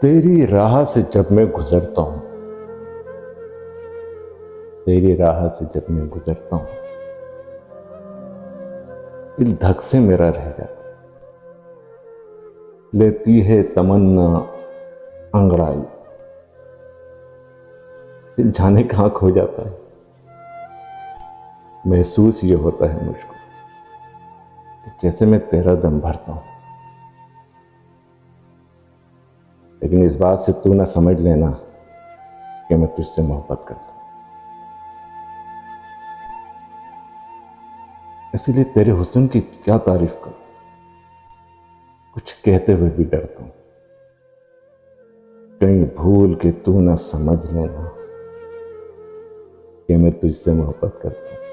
तेरी राह से जब मैं गुजरता हूं, तेरी राह से जब मैं गुजरता हूं, दिल धक से मेरा रह जाता, लेती है तमन्ना अंगड़ाई, दिल जाने कहां खो जाता है। महसूस ये होता है मुझको कि जैसे मैं तेरा दम भरता हूं, लेकिन इस बात से तू ना समझ लेना कि मैं तुझसे मोहब्बत करता हूं। इसीलिए तेरे हुस्न की क्या तारीफ करूं, कुछ कहते हुए भी डरता हूं, कहीं भूल के तू ना समझ लेना कि मैं तुझसे मोहब्बत करता हूं।